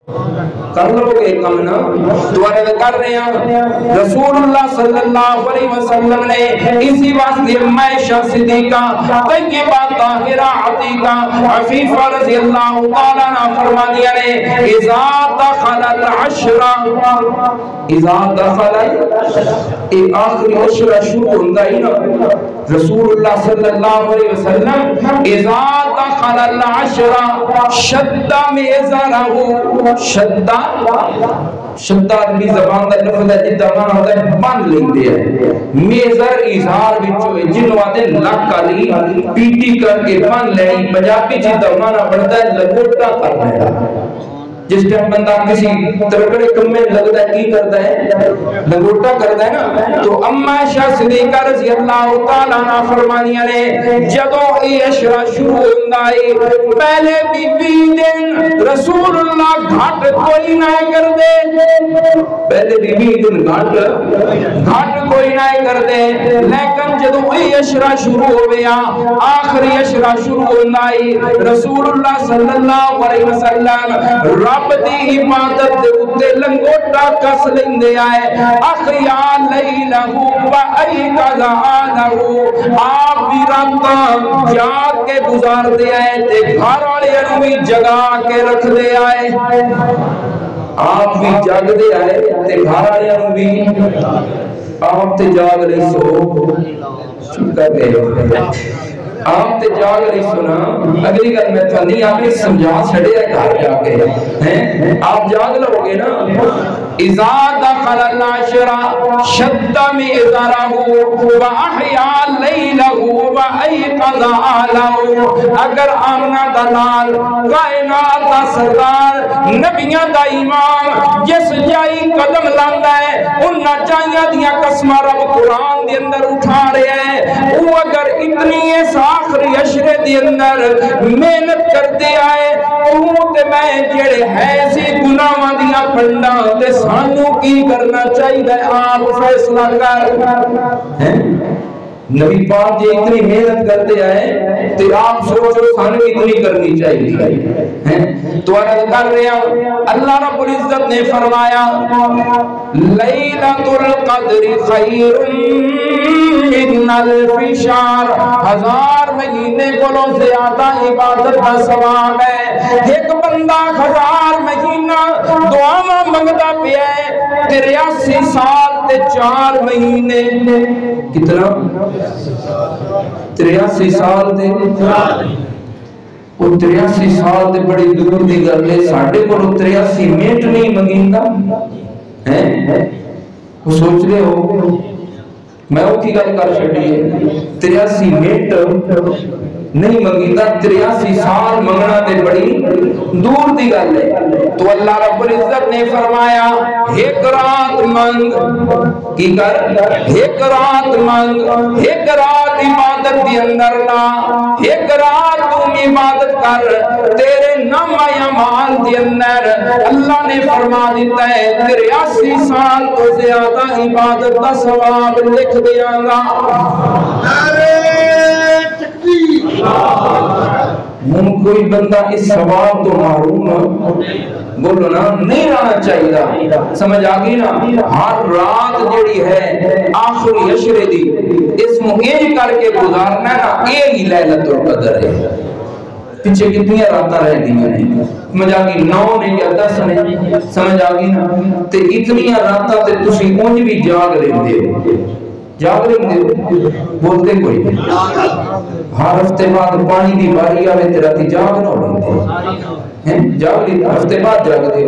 کر لو گے کم نا دوبارہ کر رہے ہیں رسول اللہ صلی اللہ علیہ وسلم نے اسی واسطے عائشہ صدیقہ طیبہ طاہرہ عتیقہ عفیفہ رضی اللہ تعالی عنہ فرمانیاں نے اذا دخل العشر آخری عشرہ شروع ہوتا ہی نا رسول اللہ صلی اللہ علیہ وسلم اذا دخل العشر شد میزرہ شدہ عربی زبان دا لفظ ہے جدہ مانا ہوتا ہے بند لیندے ہیں میزر اظہار بچو ہے جنہوں آتے لک کالی پیٹی کر کے بند لینی پنجابی جدہ مانا پڑتا ہے لگوٹا کرنا ہے جس ٹائم بندہ کسی ترکڑے کم میں لگتا ہے کی کرتا ہے لگوٹا کرتا ہے نا تو عائشہ صدیقہ رضی اللہ تعالیٰ عنہ فرمانیاں نے جدوں ای عشرہ شروع ہوندہ ہے پہلے بی دن رسول اللہ گھاٹ کوئی نہ کر دے پہلے بی دن گھاٹ کوئی نہ کر دے لیکن جدوں ای عشرہ شروع ہو گیا آخری عشرہ شروع ہوندہ ہے رسول اللہ صلی اللہ علیہ وسلم رب دی عبادت دے اتے لنگوٹا کس لیندے آئے اخیا لیلہو و ایقظا آلہو آپ بھی راتاں جاگ کے گزار دے آئے تے گھر والے انوی جگا کے رکھ دے آئے آپ بھی جاگ دے آئے تے گھر والے انوی آپ تے جاگ رہی سو چکا گئے آپ تے جاگ رہی سنا اگلی گل میں تھا نہیں آپ نے سمجھا چھڑے ہے گھر جا کے آپ جاگ لو گے نا اذا دخل العشرہ شد میزرہ واحیا لیلہ وایقظ اہلہ اگر آمنہ دلال کائنات دا سردار نبیاں دا امام جس جائی قدم لاندا ہے انہا جائیاں دیاں قسمہ رب قرآن دے اندر اٹھا رہے ہیں وہ اگر اتنی ایسا آخری عشرے دی اندر محنت کرتے آئے تو تے میں جڑے ہے سی گناہاں دیاں پڑھنا تے سانو کی کرنا چاہیے آپ فیصلہ کر نبی پاک جی اتنی محنت کرتے آئے تو آپ سوچو سانو اتنی کرنی چاہیے تو عرض کر رہے ہیں اللہ رب العزت نے فرمایا لیلۃ القدر خیر من الف شہر 1000 مہینے کو زیادہ عبادت کا ثواب ہے ایک بندہ 1000 مہینہ دعا منگتا پیا ہے 83 سال تے 4 مہینے کتنا 83 سال دے وہ 83 سال دے بڑی دور دی گل ہے ساڈے کولوں 83 منٹ نہیں منگیندا ہیں وہ سوچ رہے ہو میں وہ کی گل کر چھڈی ہے 83 منٹ نہیں منگیندا 83 سال منگنا تے بڑی دور دی گل ہے تو اللہ رب العزت نے فرمایا ایک رات منگ کی کر ایک رات منگ ایک رات عبادت دی اندر لا ایک رات تم عبادت کر تیرے نام اعمال دی اندر اللہ نے فرما دیتا ہے 83 سال تو زیادہ عبادت کا ثواب لکھ دیاں گا ہم کوئی بندہ اس ثواب تو محروم بولو نا نہیں رہنا چاہیے سمجھ آگئی نا ہر رات جڑی ہے آخری عشرے دی اس مہیج کر کے گزارنا ہے نا یہ ہی لیلۃ القدر ہے پیچھے کتنی راتاں رہ گئی ہیں سمجھ آگئی 9 نہیں یا 10 نہیں سمجھ آگئی نا تے اتنی راتاں تے تسی اونج بھی جاگ رہندے ہو جاگ رہندے بولتے کوئی ہر ہفتے بعد پانی دی باری آوے تے راتی جاگ نہ ہوندے جاگ لی ہفتے بعد جاگ دے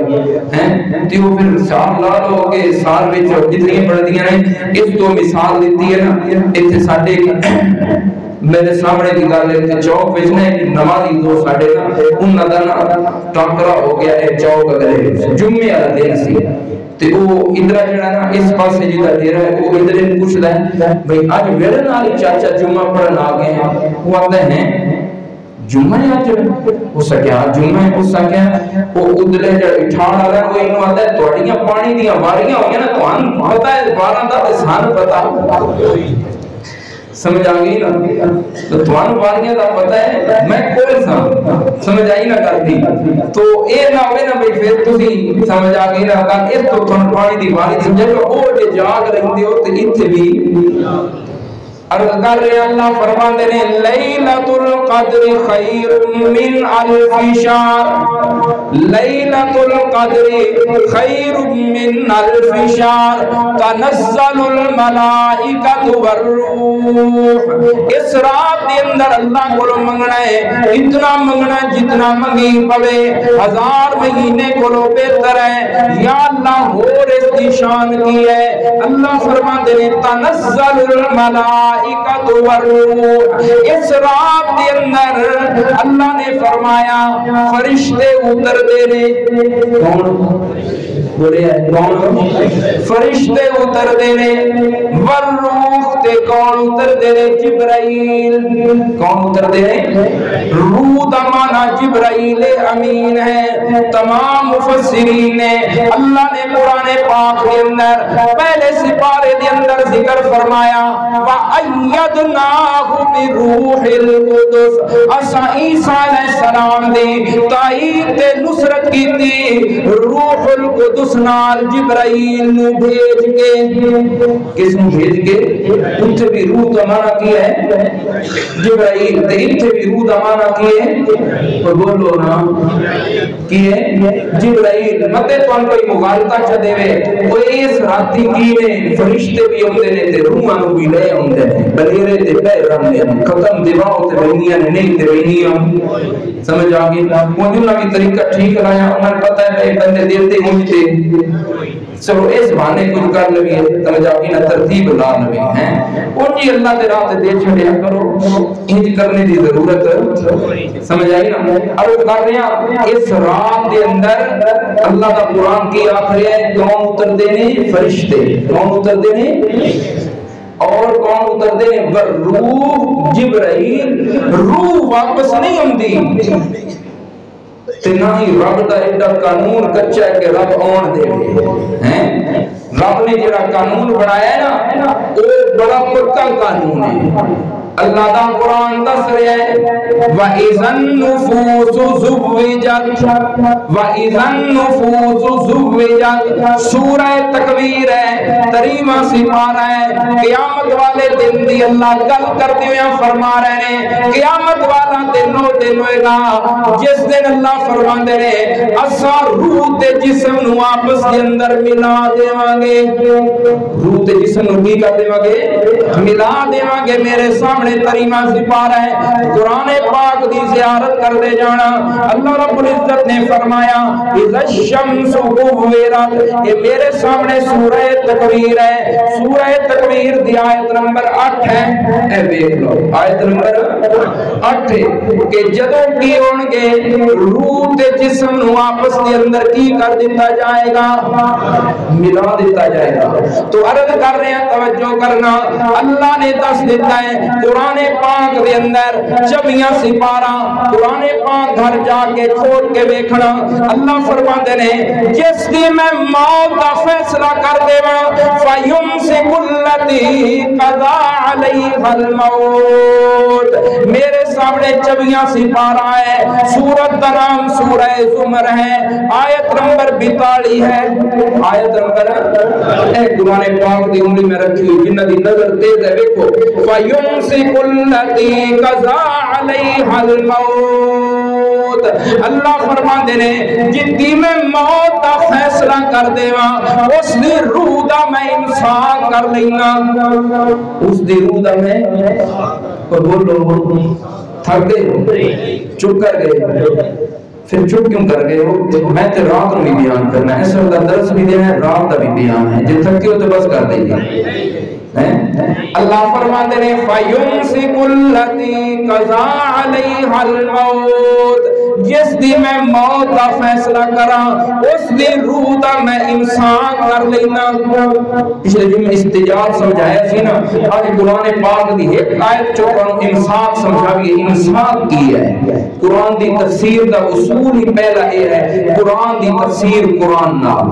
تے وہ پھر سال لا لو کہ سال وچ جتنی پڑھدیاں ہیں اس تو مثال دیتی ہے نا ایتھے ساڈے میرے سامنے کی گل ہے چوک وچ نے نمازی دو ساڈے انہاں دا ٹاکرا ہو گیا ہے چوک اگر جمعے والا دن سی تے وہ ادھر جڑا نا اس پاسے جدا ڈیرا ہے وہ ادھر پوچھدا ہے بھئی اج میرے نال چاچا جمعہ پڑھن آ گئے ہیں وہ آتے ہیں جمعہ آج وہ سکیا جمعہ ہے اس سکیا وہ ادھر جڑا اٹھان والا وہ انہوں آتا ہے تواڈیاں پانی دیاں واریاں ہوئیں نا تہاں پتہ ہے 12 دا تے سان پتہ سمجھ آ گئی نا؟ تو تمہارا باریاں دا پتہ ہے میں کون سا سمجھ آئی نہ کرتی تو اے نہ ہوئے نا بھئی پھر تسی سمجھ آ گئی نا کہ اس تو تھن پانی دی باری سمجھے تو او جے جاگ رہی ہو تو اتھے بھی عرض کر رہے اللہ فرماندے نے لیلۃ القدر خیر من الف شہر، لیلۃ القدر خیر من الف شہر، تنزل الملائکۃ والروح۔ اس رات دے اندر اللہ کو منگنا ہے اتنا منگنا جتنا منگی پوے، 1000 مہینے کو بہتر ہے یا اللہ اور اس کی شان کی ہے۔ اللہ فرماندے نے تنزل الملائکۃ اس رات کے اندر اللہ نے فرمایا فرشتے اتر دے رہے، کون بولے کون؟ فرشتے اتر دے رہے، والروح تے کون اتر دے رہے؟ جبرائیل۔ کون اتر دے رہے؟ روح دا معنی جبرائیل امین ہے۔ تمام مفسرین نے اللہ نے قرآن پاک کے اندر پہلے سپارے دے اندر ذکر فرمایا وَأَيَّدْنَاهُ بِرُوحِ الْقُدُسِ، اسا عیسیٰ علیہ السلام دی تائید تے نصرت کی تھی روح القدس نال جبرائیل نو بھیج کے۔ کس نو بھیج کے؟ اتھے بھی روح دا معنی کیا ہے جبرائیل، تے اتھے بھی روح دا معنی کیا ہے اور بولو نا کیا ہے جبرائیل۔ مطلب تو ان کوئی مغالطہ چا دے وے وہ اس راتی کی نے فرشتے بھی ہوندے نے تے روح نو بھی لے ہوندے نے، بلیرے تے پیر رہندے نے، ختم دیواؤ تے بینیاں نے نہیں تے بینیاں سمجھ آگئی۔ وہ جنہ بھی طریقہ ٹھیک رہا ہے انہیں پتہ ہے کہ بندے دیتے ہوتے چلو اس بہانے کچھ کر لوی ہے سمجھ آگئی نا، ترتیب لا لوی ہیں ان جی اللہ دے رات دے چھڑیا کرو، انج کرنے دی ضرورت سمجھ آئی نا۔ عرض کر رہے ہیں اس رات دے اندر اللہ دا قرآن کی آخری ہے کون اتر دینے؟ فرشتے۔ کون اتر دینے؟ اور کون اتر دینے؟ روح جبرائیل۔ روح واپس نہیں ہوندی تے نہ ہی رب دا ایڈا قانون کچا ہے کہ رب آن دے ہیں۔ رب نے جڑا قانون بنایا ہے نا وہ بڑا پکا قانون ہے۔ اللہ دا قرآن دس رہے ہیں وَإِذَا النُّفُوسُ زُوِّجَتْ، وَإِذَا النُّفُوسُ زُوِّجَتْ سورہ تکویر ہے، 13واں سپارہ ہے۔ قیامت والے دن دی اللہ گل کرتے ہوئے فرما رہے ہیں قیامت والا دن ہوئے گا جس دن اللہ فرماندے نے اسا روح تے جسم نو آپس کے اندر ملا دیواں گے۔ روح تے جسم نو کی کر دیواں گے؟ ملا دیواں گے۔ میرے سامنے 13واں سپارہ ہے، قرآن پاک دی زیارت کر دے جانا۔ اللہ رب العزت نے فرمایا اذا الشمس كورت، یہ میرے سامنے سورہ تکویر ہے۔ سورہ تکویر دی آیت نمبر 8 ہے، اے دیکھ لو آیت نمبر 8 ہے کہ جدوں کی ہون گے روح تے جسم نو آپس کے اندر کی کر دیتا جائے گا؟ ملا دیتا جائے گا۔ تو عرض کر رہے ہیں توجہ کرنا، اللہ نے دس دیتا ہے قرآن پاک دے اندر 24 سپارہ قرآن پاک گھر جا کے کھول کے دیکھنا۔ اللہ فرماندے نے جس دی میں موت کا فیصلہ کر دیواں فَيُمْسِكُ الَّتِي قَضَىٰ عَلَيْهَا الْمَوْتِ، میرے سامنے 24 سپارہ ہے، سورت کا نام سورہ زمر ہے، آیت نمبر 42 ہے۔ آیت نمبر قرآن پاک دی انگلی میں رکھی ہوئی جنہ دی نظر تیز ہے، دیکھو فَيُمْسِكُ الَّتِي قَضَىٰ عَلَيْهَا الْمَوْتِ، اللہ فرماندے نے جدی میں موت کا فیصلہ کر دیواں اس دی روح دا میں امساک کر لینا۔ اس دی روح دا میں بولو تھک گئے چپ کر گئے پھر چپ کیوں کر گئے ہو؟ میں تے رات میں بیان کرنا ہے، اس وقت درس بھی دینا ہے، رات کا بھی بیان ہے، جب تھکے ہو تو بس کر دیں گے۔ اللہ فرماتے ہیں فَيُمْسِكُ الَّتِي قَضَىٰ عَلَيْهَا الْمَوْتِ، جس دی میں موت کا فیصلہ کراں اس دی روح دا میں امساک کر لینا۔ پچھلے جو میں استجاب سمجھایا سی نا، آج قرآن پاک دی ایک آیت چوکانو امساک سمجھاوی ہے۔ امساک کی ہے قرآن دی تفسیر دا اصول ہی پہلا یہ ہے قرآن دی تفسیر قرآن نال،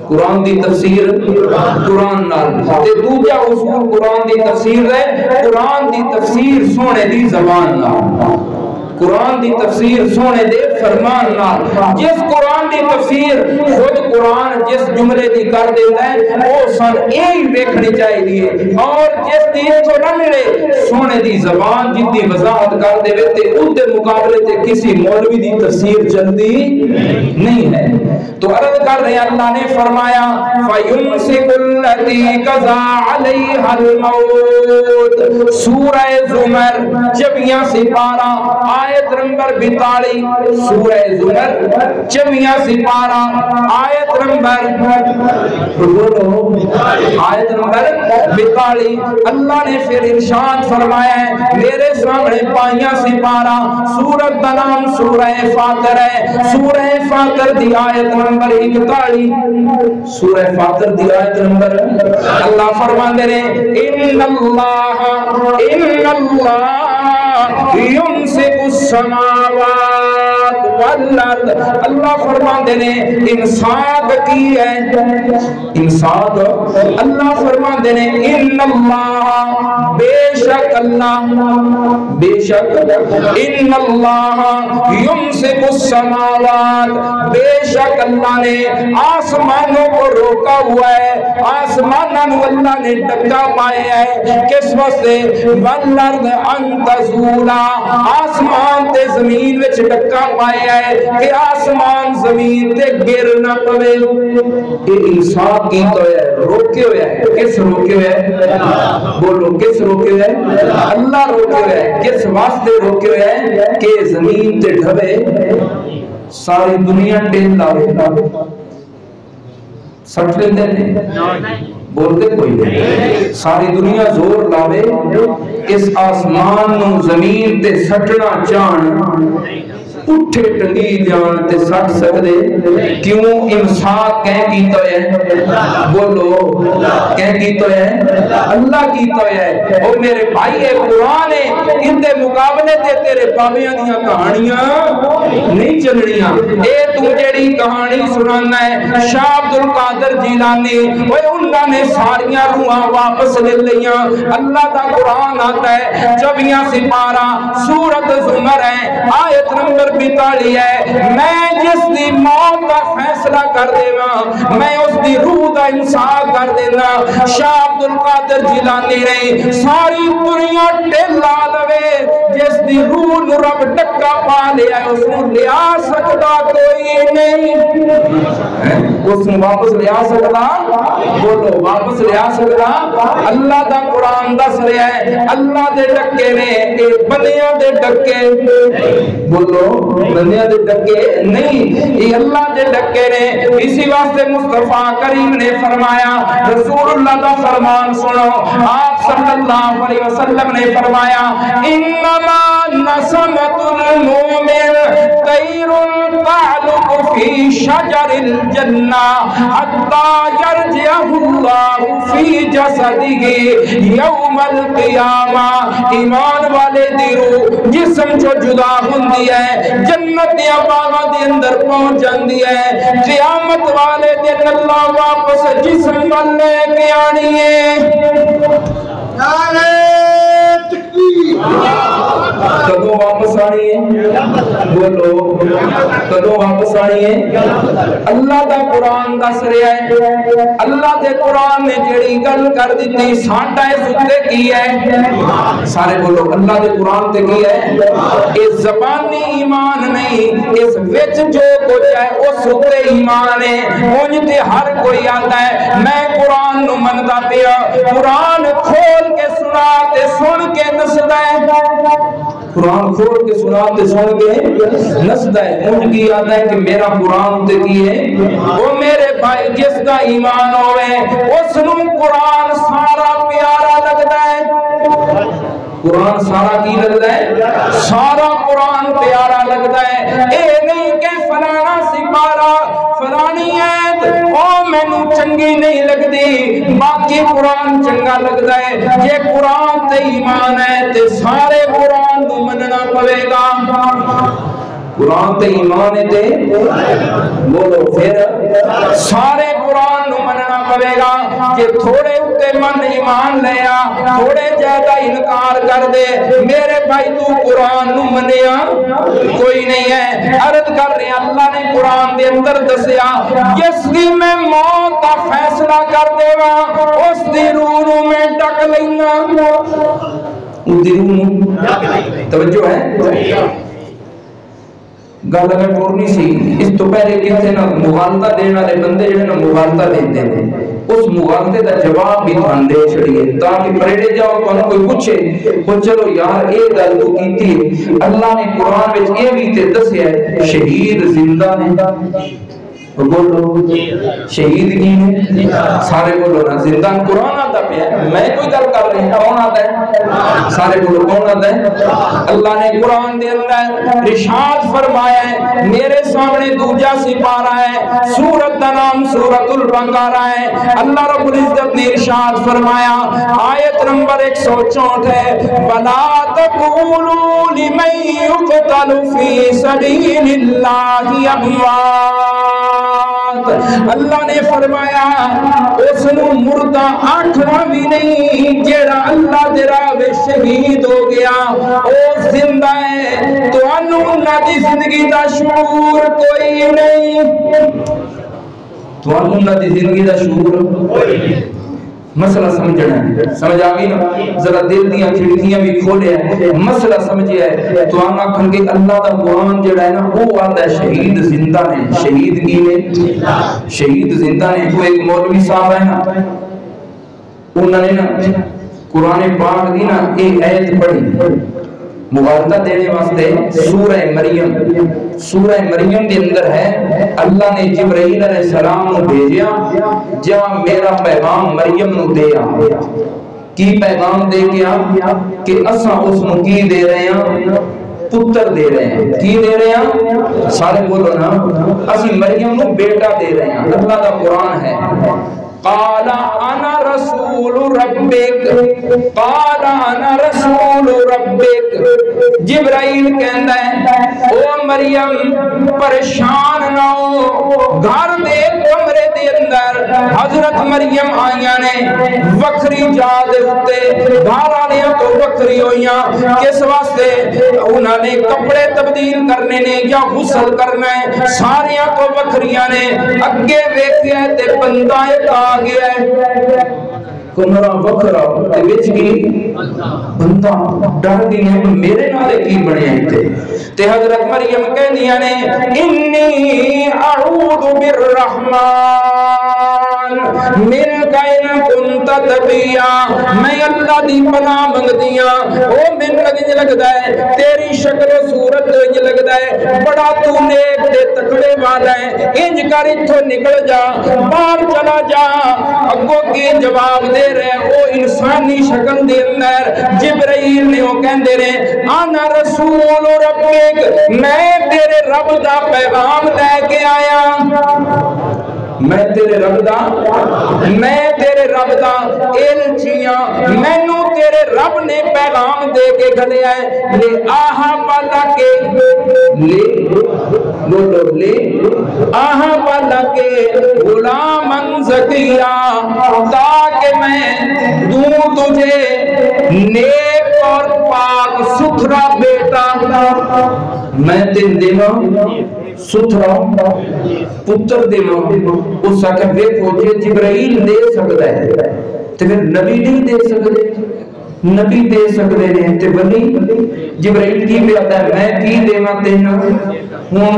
قرآن دی تفسیر قرآن نال، تے دوجا اصول اصول قرآن دی تفسیر ہے، قرآن دی تفسیر سونے دی زبان نال، قرآن دی تفسیر سونے دے فرمان نال۔ جس قرآن دی تفسیر خود قرآن جس جملے دی کر دیتا ہے وہ سن یہی ویکھنی چاہیے، اور جس دی تو نہ ملے سونے دی زبان جتنی وضاحت کر دے تے اس دے مقابلے تے کسی مولوی دی تفسیر چلتی نہیں ہے۔ تو عرض کر رہے ہیں اللہ نے فرمایا فَيُمْسِكُ الَّتِي قَضَىٰ عَلَيْهَا الْمَوْتِ، سورہ زمر 24 سپارہ آیت نمبر 42، سورہ زمر 24 سپارہ آیت نمبر آیت نمبر 42، اللہ نے پھر ارشاد فرمایا ہے میرے سامنے پائیاں سپارہ سورت کا نام سورہ فاطر ہے، سورہ فاطر دی آیت نمبر 41، سورہ فاطر دی آیت نمبر اللہ فرماندے نے ان اللہ یمسک السماوات والارض، اللہ فرماندے نے انسان کی ہے، انسان اللہ فرماندے نے ان اللہ بے شک اللہ، بے شک ان اللہ یمسک السماوات، بے شک اللہ نے آسمانوں کو روکا ہوا ہے، آسمانوں اللہ نے ڈکا پایا ہے، کس واسطے والارض ان تزولا، آسمان تے زمین وچ ڈکا پایا ہے کہ آسمان زمین تے گر نہ پوے۔ یہ انسان کی تو ہے روکے ہوئے ہے، کس روکے ہوئے ہے؟ بولو کس روکے ہوئے ہے؟ اللہ روکے ہوئے ہے، کس واسطے روکے ہوئے ہے؟ کہ زمین تے ڈھبے ساری دنیا ٹیل لاوے، سٹ لیندے نہیں بولتے کوئی نہیں، ساری دنیا زور لاوے اس آسمان نو زمین تے سٹنا چاہن اٹھے ٹنگی جان تے سٹ سکدے، کیوں انسان کہیں کیتا ہے؟ بولو کہیں کیتا ہے؟ اللہ کیتا ہے۔ اور میرے بھائی قرآن ہے، ان دے مقابلے تے تیرے بابیاں دیاں کہانیاں نہیں چلنیاں۔ اے تو جیڑی کہانی سنانا ہے شاہ عبد القادر جیلانی، وہ انہوں نے ساریاں روحاں واپس لے لیاں۔ اللہ دا قرآن آتا ہے 24 سپارہ سورت زمر ہے آیت نمبر 42 ہے، میں جس دی موت کا فیصلہ کر دینا میں اس دی روح دا انصاف کر دینا۔ شاہ عبد القادر جیلانی نے ساری دنیا ٹیلا لوے، جس دی روح نو رب ڈکا پا لیا ہے اس نو لیا سکتا کوئی نہیں، اس نو واپس لیا سکتا، بولو واپس لیا سکتا؟ اللہ دا قرآن دس رہا ہے اللہ دے ڈکے نے اے بندیاں دے ڈکے، بولو بندیاں دے ڈکے نہیں، یہ اللہ دے ڈکے نے۔ اسی واسطے مصطفیٰ کریم نے فرمایا، رسول اللہ دا فرمان سنو، آپ صلی اللہ علیہ وسلم نے فرمایا انما نسمت المومن طیر تعلق فی شجر الجنہ حتی یرجع اللہ فی جسدہ یوم القیامہ، ایمان والے دی روح جسم جو جدا ہوندی ہے جنت یا باغاں دے اندر پہنچ جاندی ہے، قیامت والے دن اللہ واپس جسم ول لے کے آنی ہے۔ نعرہ تکبیر، کدوں واپس آنی ہے؟ بولو کدوں واپس آنی ہے؟ اللہ دا قرآن دس رہا ہے، اللہ دے قرآن نے جڑی گل کر دیتی ساڈا اس تے کی ہے؟ سارے بولو اللہ دے قرآن تے کی ہے؟ اس زبانی ایمان نہیں، اس وچ جو کچھ ہے اس تے ایمان ہے۔ اونج تے ہر کوئی آتا ہے میں قرآن نو مندا پیا، قرآن کھول کے سنا تے سن کے نسدا ہے، قرآن کھول کے سنا تے سن کے نسدا ہے۔ اونج کی آتا ہے کہ میرا قرآن تے کی ہے؟ وہ میرے بھائی جس دا ایمان ہوئے اس نو قرآن سارا پیارا لگتا ہے، قرآن سارا کی لگتا ہے؟ سارا قرآن پیارا لگتا ہے۔ اے نہیں کہ فلانا سپارہ فلانی ہے او میں نو چنگی نہیں لگتی، باقی قرآن چنگا لگتا ہے۔ یہ قرآن تے ایمان ہے تے سارے قرآن نو مننا پوے گا، قرآن تے ایمان ہے تے بولو پھر سارے قرآن نو مننا پوے گا۔ جے تھوڑے اتے من ایمان لیا تھوڑے زیادہ انکار کر دے میرے بھائی تو قرآن نو منیا کوئی نہیں ہے. عرض کر رہے ہیں اللہ نے قرآن دے اندر دسیا جس دی میں موت کا فیصلہ کر دے گا اس دی روح میں ٹک لینا. اس دی روح توجہ ہے گل اگر ٹورنی سی اس تو پہلے کتنے نہ مغالطہ دینے والے بندے جڑے نہ مغالطہ دیتے ہیں اس مغالطے دا جواب بھی تھان دے چھڑیے تاکہ پریڑے جاؤ تو کوئی پوچھے تو چلو یار اے گل تو کیتی ہے. اللہ نے قرآن وچ اے بھی تے دسیا ہے شہید زندہ نے بولو شہید کی ہے سارے بولو نا زندہ قرآن آتا پیا میں کوئی گل کر رہی ہوں کون آتا ہے سارے بولو کون آتا ہے. اللہ نے قرآن دے اندر ارشاد فرمایا ہے میرے سامنے دوجا سپارہ ہے سورت کا نام سورت البقرہ ہے. اللہ رب العزت نے ارشاد فرمایا آیت نمبر 164 ہے وَلَا تَقُولُوا لِمَن يُقْتَلُ فِي سَبِيلِ اللَّهِ أَمْوَاتٌ. اللہ نے فرمایا اس نو مردہ آکھنا بھی نہیں جیڑا اللہ دے راہ وچ شہید ہو گیا او زندہ ہے تو انو نہ دی زندگی دا شعور کوئی نہیں تو انو نہ دی زندگی دا شعور کوئی نہیں. مسئلہ سمجھنا ہے سمجھ آگئی نا ذرا دل دیاں کھڑکیاں بھی کھولے ہیں مسئلہ سمجھے ہے تو آنا کھن کے اللہ دا قرآن جڑا ہے نا وہ آتا ہے شہید زندہ نے شہید کی نے شہید زندہ نے. تو ایک مولوی صاحب ہے نا انہوں نے نا قرآن پاک دی نا ایک آیت پڑھی مغالطہ دینے واسطے سورہ مریم کے اندر ہے اللہ نے جبرائیل علیہ السلام کو بھیجیا جا میرا پیغام مریم نو دے آ کی پیغام دے کے آ کہ اساں اس نو کی دے رہے ہیں پتر دے رہے ہیں کی دے رہے ہیں سارے بولو نا اسی مریم نو بیٹا دے رہے ہیں. اللہ کا قرآن ہے قال انا رسول ربک قال انا رسول ربک جبرائیل کہندا ہے او مریم پریشان نہ ہو گھر دے کمرے دے اندر حضرت مریم آئیاں نے وکھری جا دے اوتے گھر والیاں تو وکھری ہویاں کس واسطے انہاں نے کپڑے تبدیل کرنے نے یا غسل کرنا ہے ساریاں تو وکھریاں نے اگے ویکھیا تے بندہ ایک آ گیا ہے کمرہ وکھرا تے وچ کی بندہ ڈر گئی ہے میرے نال کی بنے ہیں تے حضرت مریم کہندیاں نے انی اعوذ بالرحمن منک ان کنت تقیا میں اللہ دی پناہ منگدیاں او من لگدا ہے تیری شکل و صورت انج لگدا ہے بڑا تو نیک تے تکڑے والا ہے انج کر ایتھوں نکل جا باہر چلا جا. اگوں کی جواب دے رہے او انسانی شکل دے اندر جبرائیل نے او کہندے رہے انا رسول ربک میں تیرے رب دا پیغام لے کے آیا میں تیرے رب دا الچیاں مینوں تیرے رب نے پیغام دے کے گھلیا ہے لے آہا بالا کے آہا بالا کے غلامن زکیہ تاکہ میں دوں تجھے نیک اور پاک ستھرا بیٹا میں تین دیواں ستھرا پتر دیواں. اس آکر دیکھو جبرائیل دے سکتا ہے تو پھر نبی نہیں دے سکتے نبی دے سکتے ہیں تے ولی جبرائیل کی بھی آتا ہے میں کی دیواں تینا ہون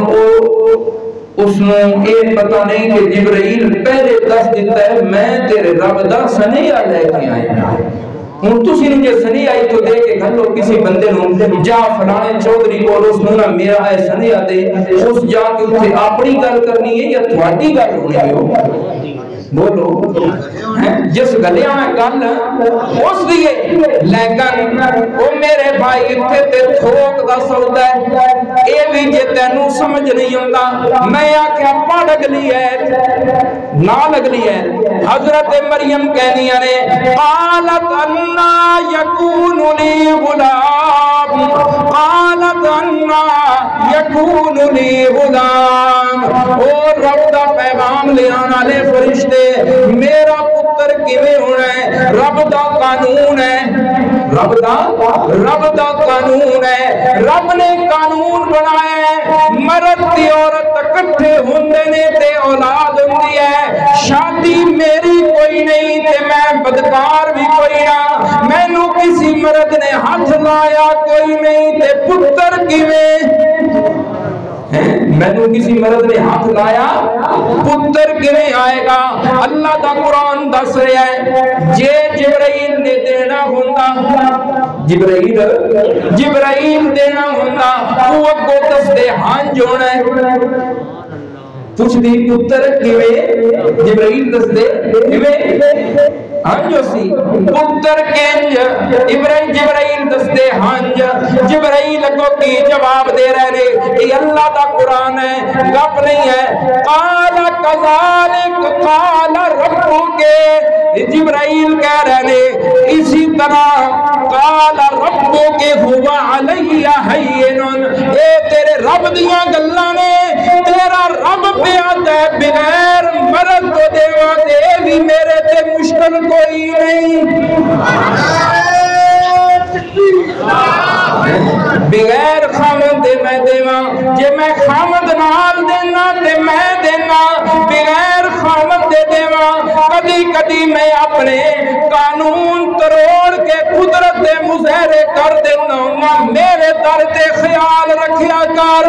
اس نے یہ پتہ نہیں کہ جبرائیل پہلے دس دیتا ہے میں تیرے رب دا سنیہ لے کے آیا ہوں تسی نے جے سنی آئی تو دے کے گھلو کسی بندے نو جا فلانے چودھری کو اس نو میرا ہے سنیا دے اس جا کے اسے اپنی گل کرنی ہے یا تھوڑی گل ہونی ہے بولو جس گلیاں میں گل اس دیئے لیکن وہ میرے بھائی اتھے تے تھوک دا سودا ہے اے بھی جے تینوں سمجھ نہیں ہوندہ میں آکھیا پڑھ گلی ہے نہ لگلی ہے. حضرت مریم کہنیاں نے قالت انا یکون لی غلام قالت انا یکون لی غلام اور رب دا پیغام لے آنا لے فرشتے میرا پتر رب دا قانون ہے، رب دا قانون ہے، رب نے قانون بنایا ہے، مرد تے عورت اکٹھے ہوندے نے تے اولاد ہوندی ہے، شادی میری کوئی نہیں تے میں بدکار بھی کوئی نہ، مینوں کسی مرد نے ہاتھ لایا کوئی نہیں تے پتر کیویں، مینوں کسی مرد نے ہاتھ لایا پتر کیویں آئے گا؟ اللہ دا قرآن دس رہا ہے جے جبرائیل نے دینا ہوندا، جبرائیل دینا ہوندا وہ اگوں دسدے ہنج ہونا ہے، پوچھ دی پتر کیویں؟ جبرائیل دسدے کیویں ہنج سی پتر کنج، جبرائیل دسدے ہنج، جبرائیل اگوں کی جواب دے رہے یہ اللہ دا قرآن ہے، گپ نہیں ہے۔ قال کذالک قال ربک، جبرائیل کہہ رہے اسی طرح قال ربک هو علی ہین، اے تیرے رب دیاں گلاں نے، تیرا رب پیادا ہے بغیر مرد تو دیواں تے بھی میرے تے مشکل کوئی نہیں، بغیر خامد دے میں دیواں، جے میں خامد نال دینا تے میں دینا، بغیر خامد دے دیواں، کدی کدی میں اپنے قانون تروڑ کے قدرت دے مظاہرے کر دینا ہوں، میرے در تے خیال رکھیا کر،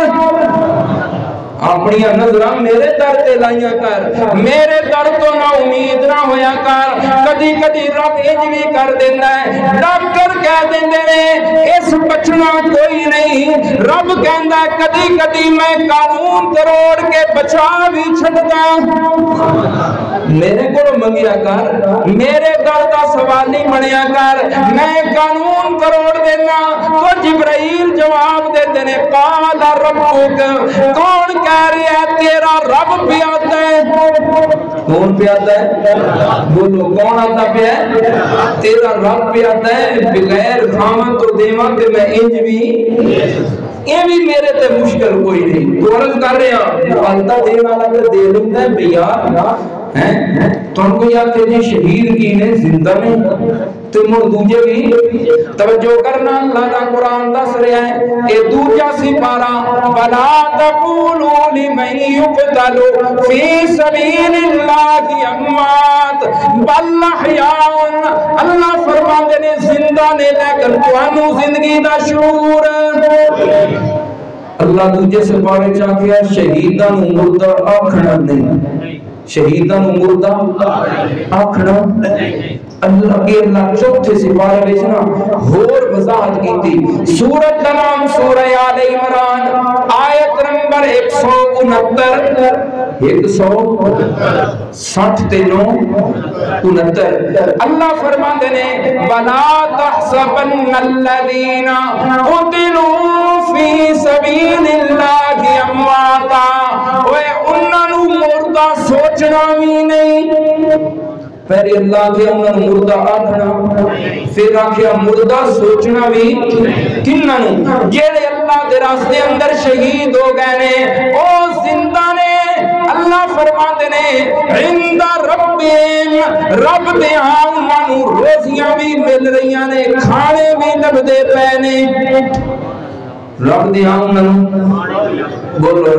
اپنی نظرہ میرے در تے لائیاں کر، میرے در تو نہ امید نہ ہویا کر۔ کدی کدی رب انجوی کر دینا ہے، ڈاکٹر کہہ دیندے نے اس بچنا کوئی نہیں، رب کہندا ہے کدی کدی میں قانون تروڑ کے بچا بھی چھڑدا، میرے کو منگیا کر، میرے در دا سوال نہیں بنیا کر، میں قانون تروڑ دینا۔ تو جبرائیل جواب دے دینے قال ربک، کون کہہ رہے ہیں تیرا رب بھی آتا ہے؟ کون بھی آتا ہے؟ بولو کون آتا بھی ہے؟ تیرا رب بھی آتا ہے بغیر خامد تو دیواں تے میں انج بھی، یہ بھی میرے تے مشکل کوئی نہیں۔ تو عرض کر رہے ہیں والدہ دینا لگا دے لوں ہے بھیا تو ان کو یاد تھے شہید کی نے زندہ میں تو مردوجے بھی توجہ کرنا، اللہ دا قرآن دس رہا ہے کہ دوجہ سپارہ بَلَا تَقُولُوا لِمَنْ يُقْتَلُ فِي سَبِيلِ اللَّهِ أَمْوَاتٌ بَلْ أَحْيَاءٌ، اللہ فرماتے نے زندہ نے لیکن تانوں زندگی دا شعور، اللہ دوجہ سپارے چاہتے ہیں شہیدان مردہ آکھنا نہیں، شہیدان مردہ آکھنا اللہ کے اللہ چوتھے سپارے بیچنا اور وضاحت کی تھی۔ سورت کا نام سورہ آل عمران، آیت نمبر 169 اللہ فرماتے نے وَلَا تَحْسَبَنَّ الَّذِينَ قُتِلُوا فِي سَبِيلِ اللَّهِ أَمْوَاتًا، وہ انہوں مردہ سوچنا بھی نہیں، پہلے اللہ کے انہوں مردہ آکھنا، پھر آکھیا مردہ سوچنا بھی کنہوں، جیڑے اللہ دے راستے اندر شہید ہو گئے نے او زندہ نے، اللہ فرماتے نے عند ربہم، رب دے ہاں انہوں روزیاں بھی مل رہی نے، کھانے بھی لب دے پینے، رب دے ہاں انہوں بولو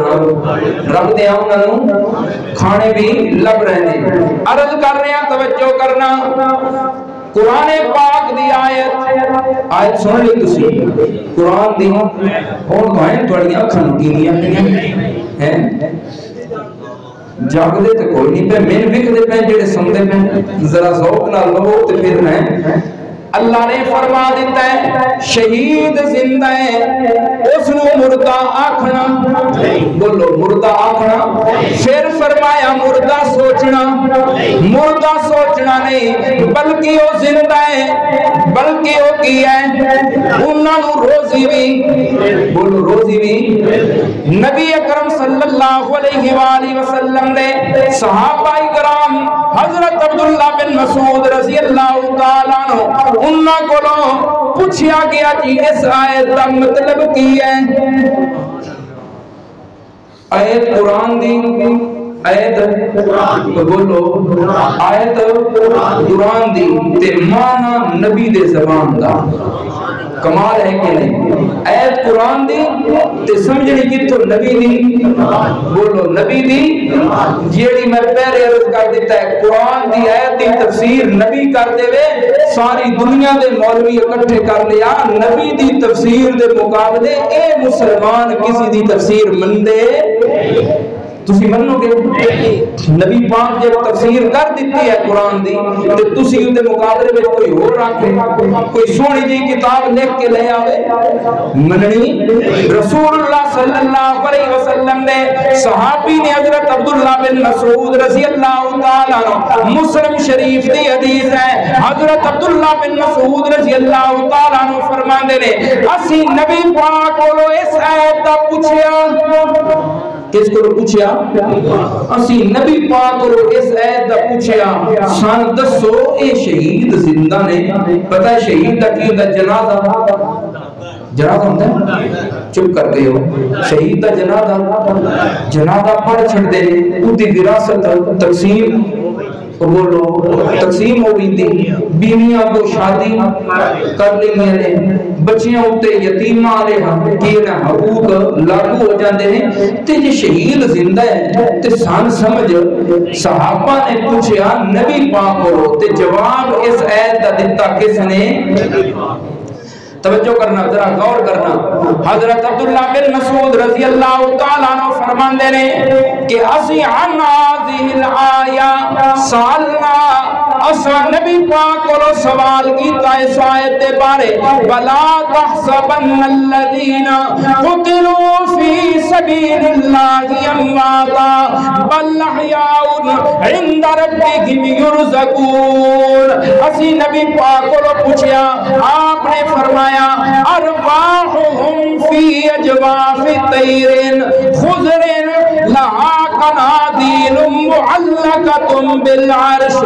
رب دے ہاں انہوں کھانے بھی لب رہنے۔ عرض کر رہے ہیں توجہ کرنا، قرآن پاک دی آیت سن لی تسی، قرآن دی اور بھائیں تھوڑیاں کھنکینیاں ہیں جاگ دے تے کوئی نہیں پہ مین بک دے پہ جڑے سمدے پہ ذرا ذوق نہ لو تے پھر ہیں۔ اللہ نے فرما دیتا ہے شہید زندہ ہے اس نو مردہ آکھنا، بولو مردہ آکھنا، پھر فرمایا مردہ سوچنا، مردہ سوچنا نہیں بلکہ وہ زندہ ہے، بلکہ وہ کی ہے انہوں نے روزی بھی، بولو روزی بھی۔ نبی اکرم صلی اللہ علیہ وآلہ وسلم نے صحابہ کرام حضرت عبداللہ بن مسعود رضی اللہ تعالیٰ عنہ انہاں کو پوچھیا گیا جی اس آیت کا مطلب کی ہے؟ آیت قرآن دی آیت بولو آیت قرآن دی تے مانا نبی دے زبان دا کمال ہے کہ نہیں آیت قرآن دی تے سمجھنی کتھو نبی دی بولو نبی دی جیڑی میں پہلے عرض کر دیتا ہے قرآن دی آیت دی تفسیر نبی کر دے وے ساری دنیا دے مولوی اکٹھے کر لیا نبی دی تفسیر دے مقابلے اے مسلمان کسی دی تفسیر من دے تسی منو گے نبی پاک جب تفسیر کر دیتی ہے قرآن دی تو تسی اندے مقابلے میں کوئی اور رکھے کوئی سونی جی کتاب لکھ کے لے آوے مننی رسول اللہ صلی اللہ علیہ وسلم نے صحابی نے حضرت عبداللہ بن مسعود رضی اللہ تعالیٰ عنہ مسلم شریف دی حدیث ہے حضرت عبداللہ بن مسعود رضی اللہ تعالیٰ عنہ فرماندے نے اسی نبی پاک کو اس آیت دا پوچھیا کس کو پوچھیا اسی نبی پاک کو اس آیت دا پوچھیا سان دسو اے شہید زندہ نے پتہ ہے شہید دا کی ہوتا جنازہ جنازہ ہوتا ہے چپ کر گئے ہو شہید دا جنازہ پڑھ چھڑ دے اُدھی وراثت تقسیم بولو تقسیم ہو گئی تھی بیویاں کو شادی کر لی نے بچیاں ہوتے یتیمہ آلے کہ نہ حقوق لاگو ہو جاندے ہیں تے جی شہید زندہ ہے تے سان سمجھ صحابہ نے پوچھیا نبی پاک کو تے جواب اس آیت دا دیتا کس نے توجہ کرنا ذرا غور کرنا حضرت عبداللہ بن مسعود رضی اللہ تعالیٰ عنہ فرماندے نے کہ اسی عن هذه الآیہ سالنا اسا نبی پاک کو سوال کیتا اس آیت دے بارے ولا تحسبن الذین قتلوا فی سبیل اللہ امواتا بل احیاء عند ربهم یرزقون اسی نبی پاک کو پوچھیا آپ نے فرمایا ارواحهم فی اجواف طیر خضر لہا قنادیل معلقۃ بالعرش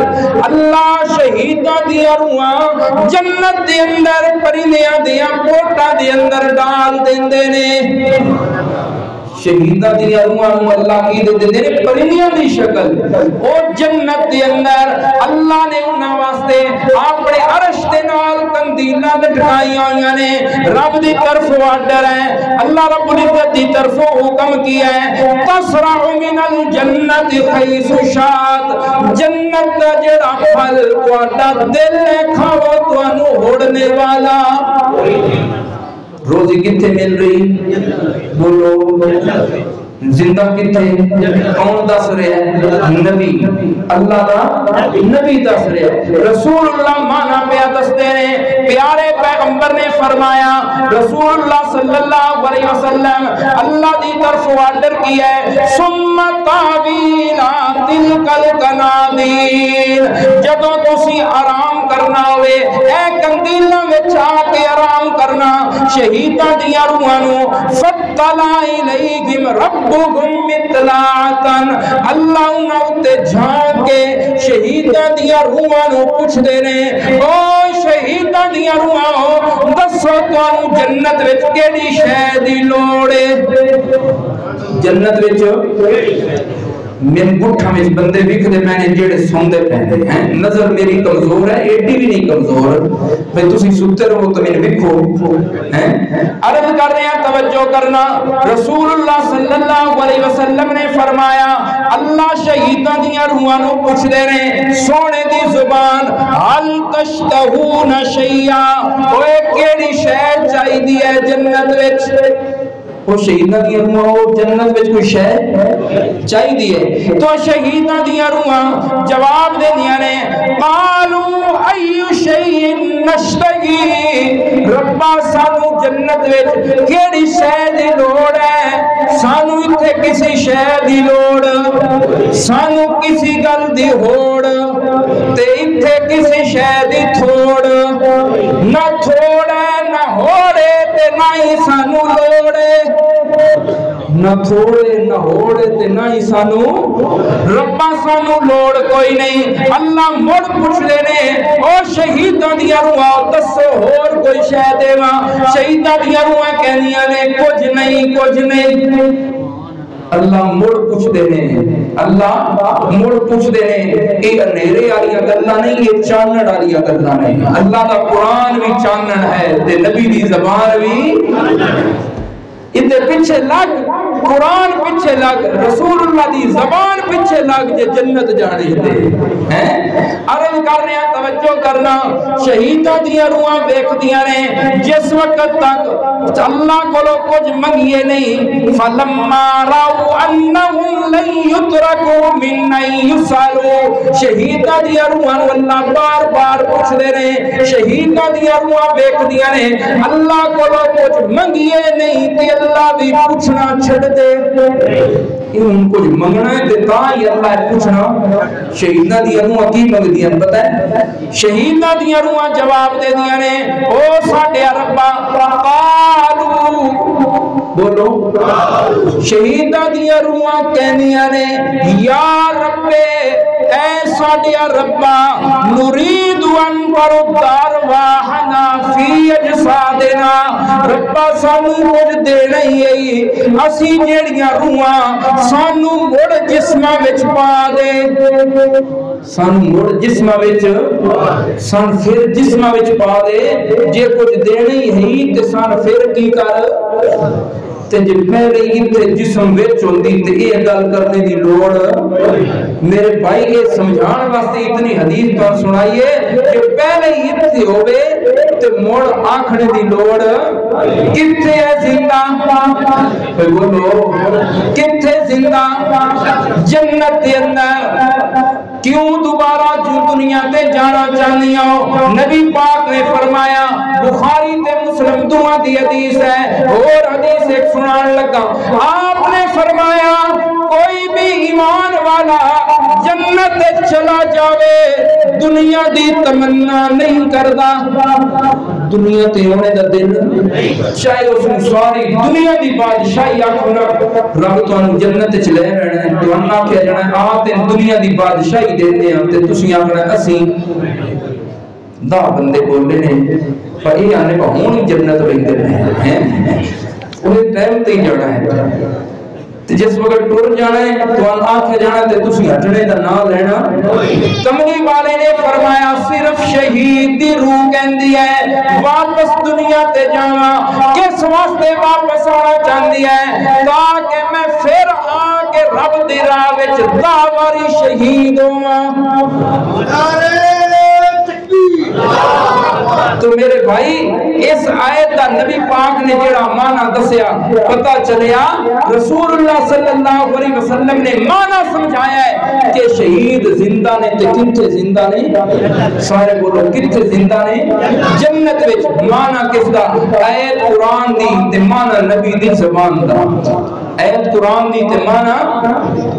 اللہ شہیدہ دیا روحاں جنت دے اندر پرندیاں دیا کوٹا دے اندر ڈال دیندے نے شہیدہ دیا روحاں اللہ کی دے دیندے نے پرندیاں دی شکل اور جنت دے اندر اللہ نے انہاں واسطے اپنے عرش دے نال کندیلاں لٹکائیاں ہوئیاں نے رب دی طرف آرڈر ہے اللہ رب العزت دی طرف حکم کیا ہے تسرع من الجنت حیث شاءت جنت دا جڑا پھل تہاڈا دل کھاو تانوں ہوڑنے والا روزی کتھے مل رہی بولو زندہ کتھے کون دس رہے ہیں نبی اللہ دا نبی دس رہے ہیں رسول اللہ مانا پیا دستے ہیں پیارے پیغمبر نے فرمایا رسول اللہ صلی اللہ علیہ وسلم اللہ دی طرف آرڈر کیا ہے ثم تعویلا تلک القنادیل جدوں تسی آرام کرنا ہوئے اے کندیلاں وچ آ کے آرام کرنا شہیداں دیاں روحاں نوں فطلع الیہم ربہم مطلعتن اللہ انہاں تے جھانک کے شہیداں دیاں روحاں نوں پوچھ دے نے او شہیداں دیاں روحاں دسو تانوں جنت وچ کیڑی شے دی لوڑ ہے جنت وچ من گٹھا میں بندے وکھدے میں نے جڑے سوندے پہندے ہیں نظر میری کمزور ہے ایڈی بھی نہیں کمزور بھئی تسی سوتے رہو تو میں وکھو ہیں عرض کر رہے ہیں توجہ کرنا رسول اللہ صلی اللہ علیہ وسلم نے فرمایا اللہ شہیداں دیاں روحاں نوں پوچھ دے نے سونے دی زبان حل تشتہون شیئا اوے کیڑی شے چاہیدی ہے جنت وچ وہ شہیدہ دیا روحاں جنت وچ کوئی شے چاہی دیئے تو شہیدہ دیا روحاں جواب دے دیا نے قالو ایو شیئن نشتگی ربا سانو جنت وچ کیڑی شے دی لوڑ ہے سانو اتھے کسی شے دی لوڑ سانو کسی گل دی ہوڑ تے اتھے کسی شے دی تھوڑ نہ تھوڑے نہ ہوڑے تے نہ ہی سانو لوڑے نہ تھوڑے نہ ہوڑے تے نہ ہی سانو ربا سانو لوڑ کوئی نہیں اللہ مڑ پوچھ دے نے او شہیداں دیاں روحاں دسو ہور کوئی شے دیواں شہیداں دیاں روحاں کہندیاں نے کچھ نہیں اللہ مڑ پوچھ دے نے اللہ مڑ پوچھتے ہیں یہ اندھیرے والی گلاں نہیں یہ چانن والی گلاں نہیں اللہ دا قرآن بھی چانن ہے تے نبی دی زبان بھی ادھے پیچھے لگ قرآن پیچھے لگ رسول اللہ دی زبان پیچھے لگ جے جنت جانے دے عرض کرنے توجہ کرنا شہیدہ دیا روحاں دیکھ دیا نے جس وقت تک اللہ کو لو کچھ منگیے نہیں فلما راو انہم لن یترکو من یسالو شہیدہ دیا روحاں اللہ بار بار پوچھ دے رہے شہیدہ دیا روحاں دیکھ دیا نے اللہ کو لو کچھ منگیے نہیں کہ اللہ بھی پوچھنا چھڑ دے ان کو منگنا ہے تے تاں اللہ پوچھنا شہیدہ دیا روحاں کی منگ دیا پتہ ہے شہیدہ دیا روحاں جواب دے دیا نے او ساڈے ربا قالو بولو شہیدہ دیا روحاں کہنیاں نے یا رب اے ساڈے ربا نرید ان پردار واہنا فی اجسادنا ربا سانو کچھ دے نہیں ہے اسی جیڑیاں روحاں سانو مڑ جسماں وچ پا دے سانو مڑ جسماں وچ سان پھر جسماں وچ پا دے جے کچھ دینی ہے تے سان پھر کی کر تے جے پہلے اتنے جسم وچ ہوندی تے یہ گل کرنے دی لوڑ میرے بھائی یہ سمجھان واسطے اتنی حدیث تو سنائیے کہ پہلے اتنے ہوئے تے موڑ آنکھنے دی لوڑ کتھے ہے زندہ بولو کتھے زندہ جنت کے اندر کیوں دوبارہ جو دنیا تے جانا چاہنی ہو نبی پاک نے فرمایا بخاری تے مسلم دعا دی حدیث ہے اور حدیث ایک سنان لگا آپ نے فرمایا کوئی بھی ایمان والا جنت چلا جاوے دنیا دی تمنا نہیں کردا دنیا تے ہونے دا دل چاہے اس نے ساری دنیا دی بادشاہی آکھنا رب تو جنت چ لے رہنا ہے تو انہاں کیا جانا آتے دنیا دی بادشاہی دینے ہیں تے تسی آکھنا اسی دا بندے بولے نے پر یہ آنے کو ہونی جنت ویندے ہیں انہیں ٹائم تے جانا ہے جس وقت ٹور جانا ہے تو آنکھیں جانا تے تسی ہٹنے دا نام لینا کملی والے نے فرمایا صرف شہید دی روح کہندی ہے واپس دنیا تے جاواں کس واسطے واپس آنا چاہندی ہے تاکہ میں پھر آ کے رب دی راہ وچ داوری شہید ہوواں تو میرے بھائی اس آیت دا نبی پاک نے جڑا معنی دسیا پتہ چلیا رسول اللہ صلی اللہ علیہ وسلم نے معنی سمجھایا ہے کہ شہید زندہ نے تے کتھے زندہ نے سارے بولو کتھے زندہ نے جنت وچ معنی کس دا آیت قرآن دی تے معنی نبی دی زبان دا آیت قرآن دی تے معنی